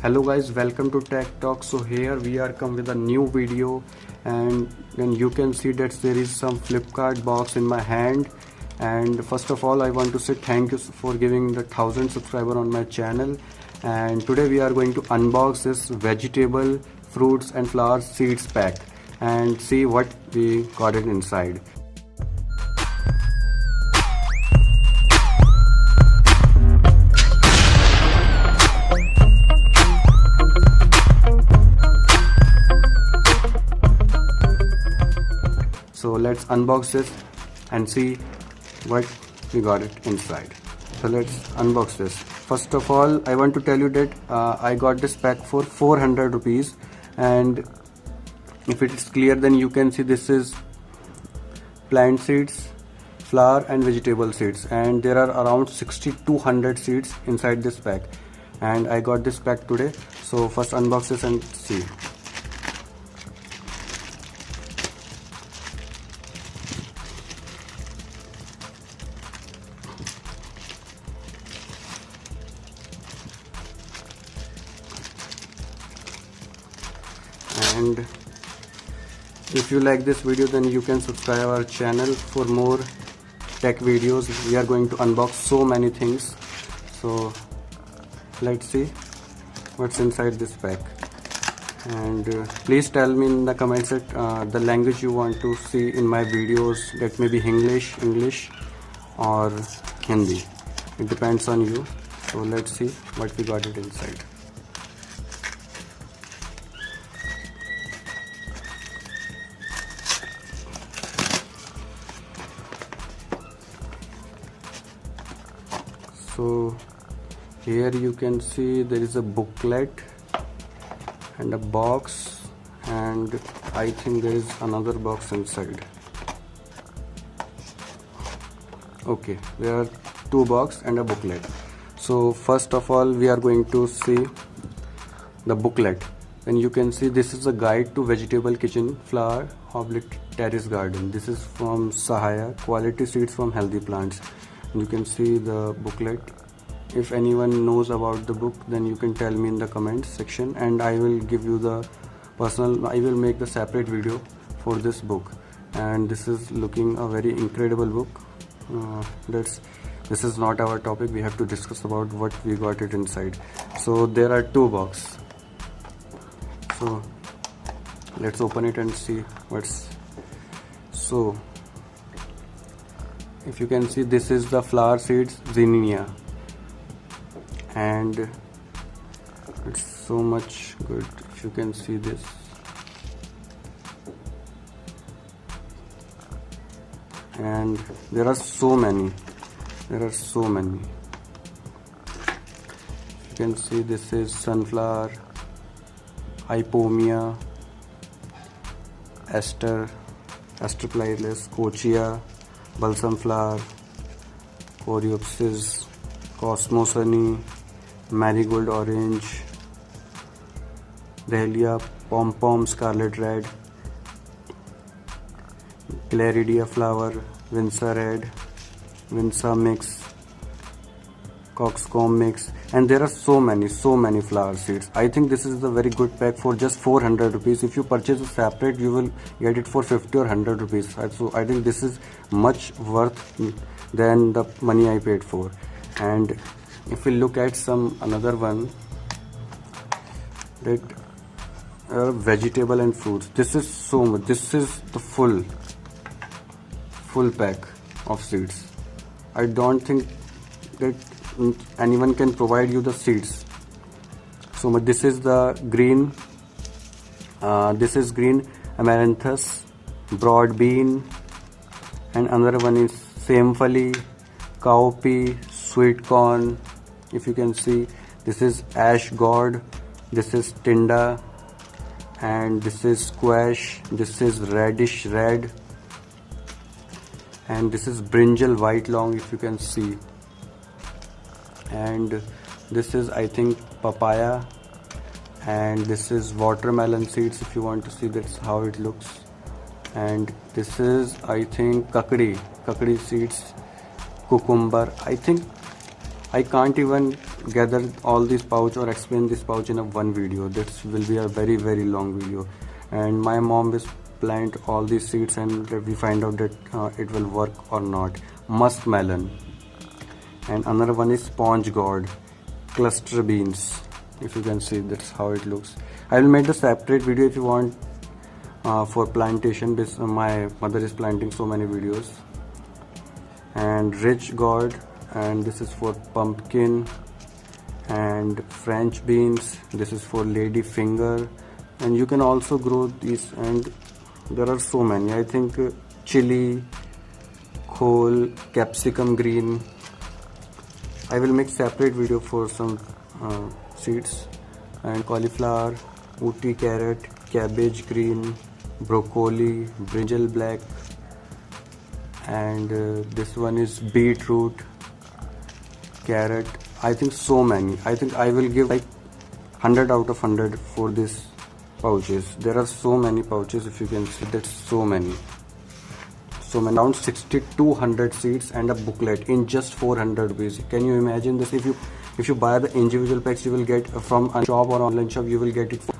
Hello guys, welcome to Tech Talk. So here we are come with a new video, and then you can see that there is some Flipkart box in my hand. And first of all, I want to say thank you for giving the 1000 subscriber on my channel. And today we are going to unbox this vegetable, fruits and flowers seeds pack and see what we got it inside. So let's unbox this and see what we got it inside. So let's unbox this. First of all, I want to tell you that I got this pack for 400 rupees, and if it is clear, then you can see this is plant seeds, flower and vegetable seeds, and there are around 6200 seeds inside this pack, and I got this pack today. So first unbox this and see. And if you like this video, then you can subscribe our channel for more tech videos. We are going to unbox so many things, so let's see what's inside this pack. And please tell me in the comments that the language you want to see in my videos, that may be English or Hindi. It depends on you. So let's see what we got it inside. So here you can see there is a booklet and a box, and I think there is another box inside. Okay, there are two boxes and a booklet. So first of all, we are going to see the booklet. And you can see this is a guide to vegetable kitchen, flower, terrace garden. This is from Sahaya, quality seeds from healthy plants. You can see the booklet. If anyone knows about the book, then you can tell me in the comments section, and I will give you the I will make the separate video for this book. And this is looking a very incredible book. This is not our topic. We have to discuss about what we got it inside. So there are two boxes. So let's open it and see what's. So if you can see, this is the flower seeds zinnia, and it's so much good. If you can see this, and there are so many. You can see this is sunflower, hypomia, aster playlist, cochia, balsam flower, coreopsis, cosmosani, marigold orange, dahlia, pom-pom scarlet red, claridia flower, Vinca red, Vinca mix, Cockscomb mix, and there are so many flower seeds. I think this is a very good pack for just 400 rupees. If you purchase a separate, you will get it for 50 or 100 rupees. So I think this is much worth than the money I paid for. And if we look at another one, that vegetable and fruits, this is so much. This is the full pack of seeds. I don't think that anyone can provide you the seeds so much. This is the green Amaranthus, broad bean, and another one is Semphali, cowpea, sweet corn. If you can see, this is ash gourd, this is Tinda, and this is squash, this is radish red, and this is Brinjal white long, if you can see. And this is, I think, papaya, and this is watermelon seeds. If you want to see, that's how it looks. And this is, I think, Kakri seeds, cucumber. I think I can't even gather all this pouch or explain this pouch in a one video. This will be a very long video. And my mom will plant all these seeds and we find out that it will work or not. Musk melon. And another one is sponge gourd, cluster beans. If you can see, that's how it looks. I will make a separate video if you want for plantation. This my mother is planting so many videos. And rich gourd, and this is for pumpkin. And French beans, this is for lady finger. And you can also grow these, and there are so many. I think chili, khol, capsicum green. I will make separate video for some seeds. And cauliflower, Ooty carrot, cabbage green, broccoli, brinjal black, and this one is beetroot, carrot. I think so many. I think I will give like 100 out of 100 for this pouches. There are so many pouches, if you can see, that's so many. Around 6200 seeds and a booklet in just 400 rupees. Can you imagine this? If you buy the individual packs, you will get from a shop or online shop, you will get it for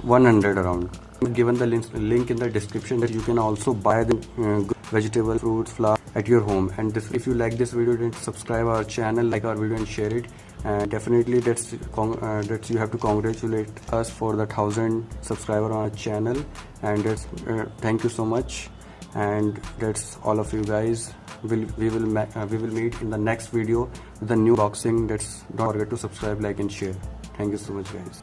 100 around. Given the link in the description that you can also buy the vegetable, fruits, flower at your home. And if you like this video, then subscribe our channel, like our video and share it. And definitely that's you have to congratulate us for the 1000 subscriber on our channel. And that's thank you so much. And that's all of you guys. We will meet in the next video with a new boxing. Don't forget to subscribe, like and share. Thank you so much, guys.